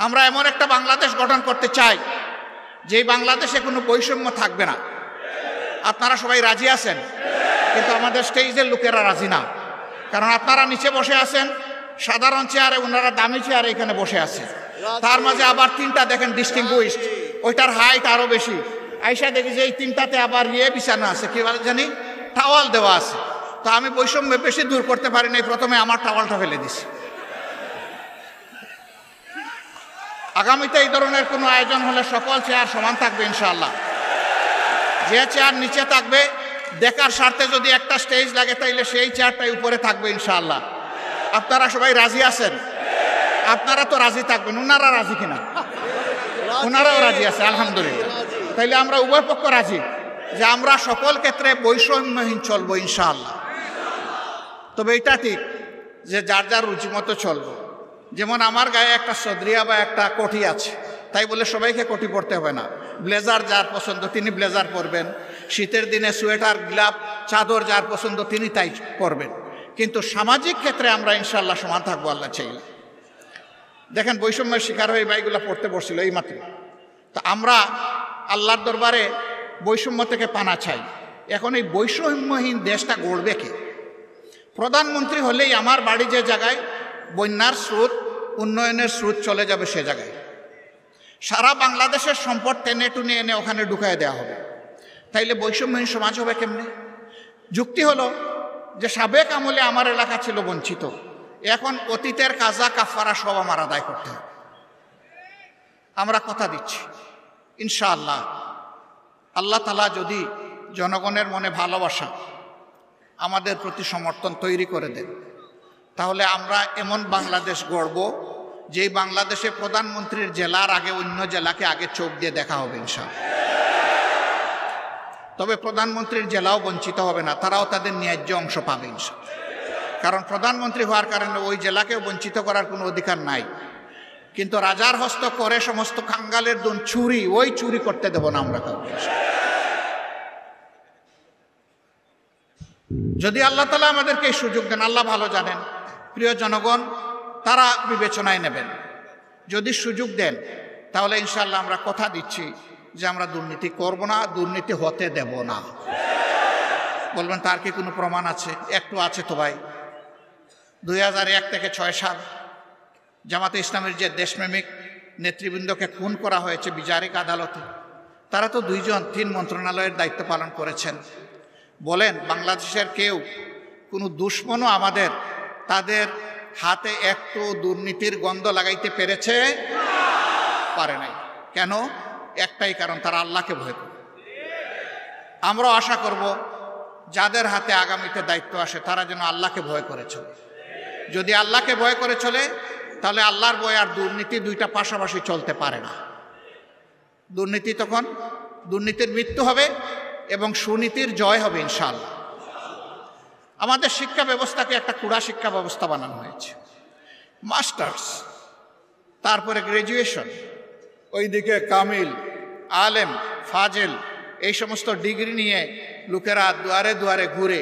আমরা এমন একটা বাংলাদেশ গঠন করতে চাই যেই বাংলাদেশে কোনো বৈষম্য থাকবে না। আপনারা সবাই রাজি আছেন, কিন্তু আমাদের স্টেজের লোকেরা রাজি না। কারণ আপনারা নিচে বসে আছেন সাধারণ চেয়ারে, ওনারা দামি চেয়ারে এখানে বসে আছে। তার মাঝে আবার তিনটা দেখেন ডিস্টিংগুইশড, ওইটার হাইট আরো বেশি। আইসা দেখি যে এই তিনটাতে আবার বিছানো আছে, কি বলে জানি, টাওয়াল দেওয়া আছে। তো আমি বৈষম্য বেশি দূর করতে পারি নাই, প্রথমে আমার টাওয়ালটা ফেলে দিছি। আগামীতে এই ধরনের কোনো আয়োজন হলে সকল চেয়ার সমান থাকবে ইনশাআল্লাহ। যে চেয়ার নিচে থাকবে দেখার স্বার্থে যদি একটা স্টেজ লাগে তাইলে সেই চেয়ারটাই উপরে থাকবে ইনশাআল্লাহ। আপনারা সবাই রাজি আছেন? আপনারা তো রাজি থাকবেন। ওনারা রাজি কিনা? ওনারাও রাজি আছে, আলহামদুলিল্লাহ। তাইলে আমরা উভয় পক্ষ রাজি যে আমরা সকল ক্ষেত্রে বৈষম্যহীন চলবো ইনশাআল্লাহ। তবে এটা ঠিক যে যার যার রুচি মতো চলবো। যেমন আমার গায়ে একটা সদরিয়া বা একটা কোটি আছে, তাই বলে সবাইকে কোটি পরতে হবে না। ব্লেজার যার পছন্দ তিনি ব্লেজার পরবেন, শীতের দিনে সোয়েটার, গ্লাভ, চাদর যার পছন্দ তিনি তাই পরবেন। কিন্তু সামাজিক ক্ষেত্রে আমরা ইনশাআল্লাহ সমান থাকবো আল্লাহ চাইলে। দেখেন বৈষম্যের শিকার হয়ে ভাইগুলা পড়তে বসছিল এই মাত্র। তা আমরা আল্লাহর দরবারে বৈষম্য থেকে পানা চাই। এখন এই বৈষম্যহীন দেশটা গড়বে কে? প্রধানমন্ত্রী হলেই আমার বাড়ি যে জায়গায় বন্যার স্রোত, উন্নয়নের স্রোত চলে যাবে সে জায়গায় সারা বাংলাদেশের সম্পদ টেনে টুনে এনে ওখানে ঢুকায় দেওয়া হবে। তাইলে বৈষম্যহীন সমাজ হবে কেমনে? যুক্তি হলো যে সাবেক আমলে আমার এলাকা ছিল বঞ্চিত, এখন অতীতের কাজা কাফারা সব আমার আদায় করতে হবে। আমরা কথা দিচ্ছি ইনশাআল্লাহ আল্লাহ তাআলা যদি জনগণের মনে ভালোবাসা, আমাদের প্রতি সমর্থন তৈরি করে দেন, তাহলে আমরা এমন বাংলাদেশ গড়ব যেই বাংলাদেশে প্রধানমন্ত্রীর জেলার আগে অন্য জেলাকে আগে চোখ দিয়ে দেখা হবে ইনশাআল্লাহ। তবে প্রধানমন্ত্রীর জেলাও বঞ্চিত হবে না, তারাও তাদের ন্যায্য অংশ পাবে ইনশাআল্লাহ। কারণ প্রধানমন্ত্রী হওয়ার কারণে ওই জেলাকেও বঞ্চিত করার কোনো অধিকার নাই। কিন্তু রাজার হস্ত করে সমস্ত কাঙ্গালের দুন চুরি, ওই চুরি করতে দেব না আমরা কাউকে। যদি আল্লাহ তাআলা আমাদেরকে এই সুযোগ দেন, আল্লাহ ভালো জানেন, প্রিয় জনগণ তারা বিবেচনায় নেবেন। যদি সুযোগ দেন তাহলে ইনশাআল্লাহ আমরা কথা দিচ্ছি যে আমরা দুর্নীতি করব না, দুর্নীতি হতে দেব না। বলবেন তার কি কোনো প্রমাণ আছে? একটু আছে তো ভাই। 2001 থেকে 6 সাল জামাতে ইসলামের যে দেশপ্রেমিক নেতৃবৃন্দকে খুন করা হয়েছে বিচারিক আদালতে, তারা তো 2 জন 3 মন্ত্রণালয়ের দায়িত্ব পালন করেছেন। বলেন বাংলাদেশের কেউ কোনো দুশ্মনও আমাদের তাদের হাতে একটু দুর্নীতির গন্ধ লাগাইতে পেরেছে? পারে নাই। কেন? একটাই কারণ, তারা আল্লাহকে ভয় করে। আমরাও আশা করব যাদের হাতে আগামীতে দায়িত্ব আসে তারা যেন আল্লাহকে ভয় করে চলে। যদি আল্লাহকে ভয় করে চলে তাহলে আল্লাহর ভয় আর দুর্নীতি দুইটা পাশাপাশি চলতে পারে না। দুর্নীতি তখন দুর্নীতির মৃত্যু হবে এবং সুনীতির জয় হবে ইনশাআল্লাহ। আমাদের শিক্ষা ব্যবস্থাকে একটা কুড়া শিক্ষা ব্যবস্থা বানানো হয়েছে। মাস্টার্স, তারপরে গ্র্যাজুয়েশন, ওইদিকে কামিল, আলেম, ফাজেল, এই সমস্ত ডিগ্রি নিয়ে লোকেরা দুয়ারে দুয়ারে ঘুরে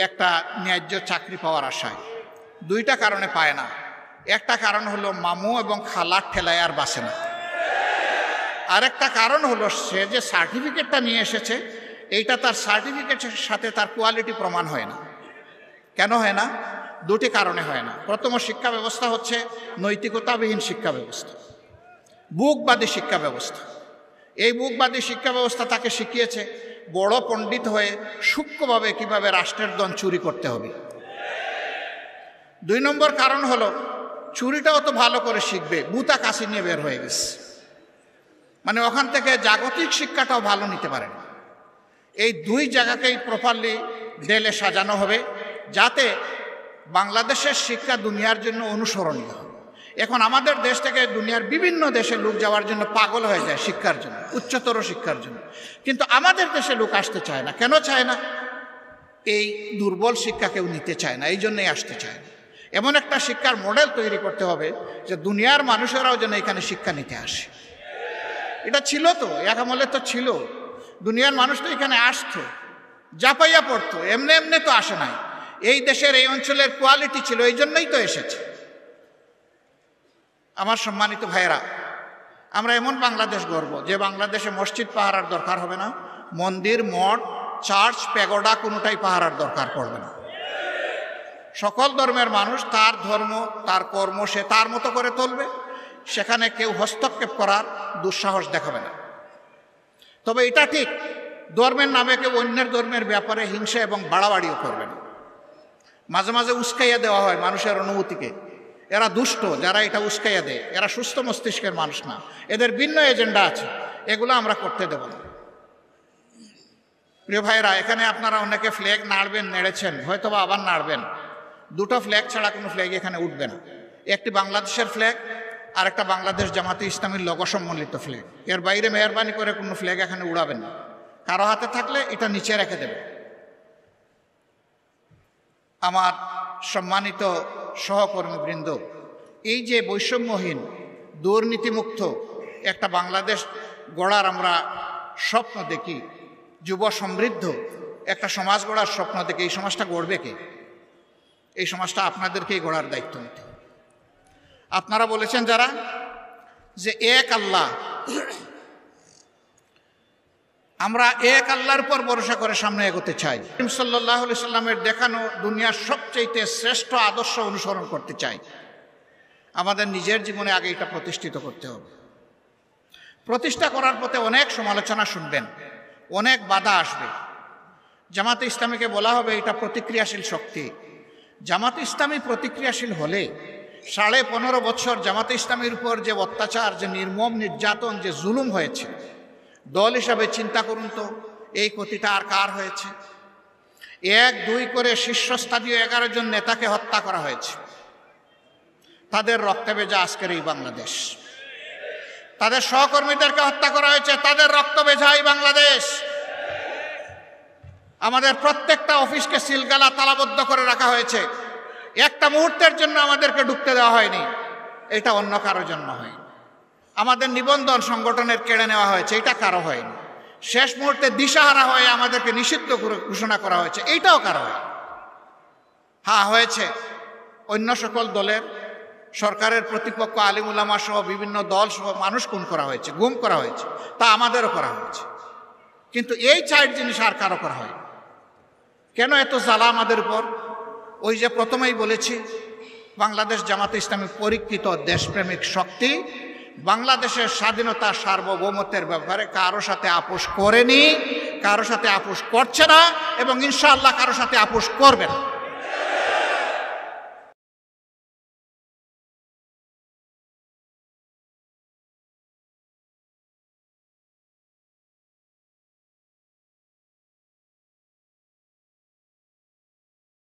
একটা ন্যায্য চাকরি পাওয়ার আশায়। 2টা কারণে পায় না। একটা কারণ হলো মামু এবং খালার ঠেলায় আর বাসে না। আরেকটা কারণ হলো সে যে সার্টিফিকেটটা নিয়ে এসেছে এইটা তার সার্টিফিকেটের সাথে তার কোয়ালিটি প্রমাণ হয় না। কেন হয় না? 2টি কারণে হয় না। প্রথম শিক্ষা ব্যবস্থা হচ্ছে নৈতিকতাবিহীন শিক্ষা ব্যবস্থা, বুকবাদী শিক্ষা ব্যবস্থা। এই বুকবাদী শিক্ষা ব্যবস্থা তাকে শিখিয়েছে বড় পণ্ডিত হয়ে সূক্ষ্মভাবে কিভাবে রাষ্ট্রের ধন চুরি করতে হবে। 2 নম্বর কারণ হলো চুরিটাও তো ভালো করে শিখবে, বুতা কাশি নিয়ে বের হয়ে গেছে, মানে ওখান থেকে জাগতিক শিক্ষাটাও ভালো নিতে পারে না। এই 2 জায়গাকেই প্রপারলি ঢেলে সাজানো হবে যাতে বাংলাদেশের শিক্ষা দুনিয়ার জন্য অনুসরণীয় হবে। এখন আমাদের দেশ থেকে দুনিয়ার বিভিন্ন দেশে লোক যাওয়ার জন্য পাগল হয়ে যায় শিক্ষার জন্য, উচ্চতর শিক্ষার জন্য। কিন্তু আমাদের দেশে লোক আসতে চায় না। কেন চায় না? এই দুর্বল শিক্ষা কেউ নিতে চায় না, এই জন্যই আসতে চায় না। এমন একটা শিক্ষার মডেল তৈরি করতে হবে যে দুনিয়ার মানুষেরাও যেন এখানে শিক্ষা নিতে আসে। এটা ছিল তো, এক আমলে তো ছিল, দুনিয়ার মানুষ তো এখানে আসতো, জাপাইয়া পড়তো, এমনি এমনি তো আসে নাই। এই দেশের এই অঞ্চলের কোয়ালিটি ছিল, এই জন্যই তো এসেছে। আমার সম্মানিত ভাইয়েরা, আমরা এমন বাংলাদেশ গড়ব যে বাংলাদেশে মসজিদ পাহারার দরকার হবে না, মন্দির, মঠ, চার্চ, প্যাগোডা কোনোটাই পাহারার দরকার পড়বে না। সকল ধর্মের মানুষ তার ধর্ম, তার কর্ম সে তার মতো করে চলবে, সেখানে কেউ হস্তক্ষেপ করার দুঃসাহস দেখাবে না। তবে এটা ঠিক, ধর্মের নামে কেউ অন্যের ধর্মের ব্যাপারে হিংসা এবং বাড়াবাড়িও করবে না। মাঝে মাঝে উস্কাইয়া দেওয়া হয় মানুষের অনুভূতিকে, এরা দুষ্ট, যারা এটা উস্কাইয়া দেয় এরা সুস্থ মস্তিষ্কের মানুষ না, এদের ভিন্ন এজেন্ডা আছে, এগুলো আমরা করতে দেব না। প্রিয় ভাইরা, এখানে আপনারা অনেকে ফ্ল্যাগ নাড়বেন, নেড়েছেন, হয়তো বা আবার নাড়বেন। দুটো ফ্ল্যাগ ছাড়া কোনো ফ্ল্যাগ এখানে উঠবে না। একটি বাংলাদেশের ফ্ল্যাগ আর একটা বাংলাদেশ জামাতে ইসলামীর লোগো সম্বলিত ফ্ল্যাগ। এর বাইরে মেহরবানি করে কোনো ফ্ল্যাগ এখানে উড়াবেন না। কারো হাতে থাকলে এটা নিচে রেখে দেবে। আমার সম্মানিত সহকর্মীবৃন্দ, এই যে বৈষম্যহীন, দুর্নীতিমুক্ত একটা বাংলাদেশ গড়ার আমরা স্বপ্ন দেখি, যুব সমৃদ্ধ একটা সমাজ গড়ার স্বপ্ন দেখি, এই সমাজটা গড়বে কে? এই সমাজটা আপনাদেরকেই গড়ার দায়িত্ব নিতে। আপনারা বলেছেন যারা, যে এক আল্লাহ, আমরা এক আল্লাহর উপর ভরসা করে সামনে এগোতে চাই। সাল্লাল্লাহু আলাইহি সাল্লামের দেখানো দুনিয়ার সবচেয়ে শ্রেষ্ঠ আদর্শ অনুসরণ করতে চাই। আমাদের নিজের জীবনে আগে এটা প্রতিষ্ঠিত করতে হবে। প্রতিষ্ঠা করার পথে অনেক সমালোচনা শুনবেন, অনেক বাধা আসবে। জামাতে ইসলামীকে বলা হবে এটা প্রতিক্রিয়াশীল শক্তি। জামাতে ইসলামী প্রতিক্রিয়াশীল হলে 15.5 বছর জামাতে ইসলামীর উপর যে অত্যাচার, যে নির্মম নির্যাতন, যে জুলুম হয়েছে, দল হিসাবে চিন্তা করুন তো এই ক্ষতিটা আর কার হয়েছে? 1-2 করে শীর্ষস্থানীয় 11 জন নেতাকে হত্যা করা হয়েছে। তাদের রক্তে ভেজা আজকের এই বাংলাদেশ। তাদের সহকর্মীদেরকে হত্যা করা হয়েছে, তাদের রক্ত ভেজা এই বাংলাদেশ। আমাদের প্রত্যেকটা অফিসকে সিলগালা তালাবদ্ধ করে রাখা হয়েছে। একটা মুহূর্তের জন্য আমাদেরকে ঢুকতে দেওয়া হয়নি, এটা অন্য কারোর জন্য হয়নি। আমাদের নিবন্ধন সংগঠনের কেড়ে নেওয়া হয়েছে, এটা কারো হয়নি। শেষ মুহূর্তে দিশাহারা হয়ে আমাদেরকে নিষিদ্ধ ঘোষণা করা হয়েছে, এইটাও কারো হয়। হ্যাঁ, হয়েছে অন্য সকল দলের, সরকারের প্রতিপক্ষ, আলিম উলামা সহ বিভিন্ন দল সহ মানুষ খুন করা হয়েছে, গুম করা হয়েছে, তা আমাদেরও করা হয়েছে। কিন্তু এই 4 জিনিস আর কারো করা হয়। কেন এত জ্বালা আমাদের উপর? ওই যে প্রথমেই বলেছি, বাংলাদেশ জামাতে ইসলামী পরীক্ষিত দেশপ্রেমিক শক্তি, বাংলাদেশের স্বাধীনতা সার্বভৌমত্বের ব্যাপারে কারো সাথে আপোষ করেনি, কারো সাথে আপোষ করছে না এবং ইনশাআল্লাহ কারো সাথে আপোষ করবে না।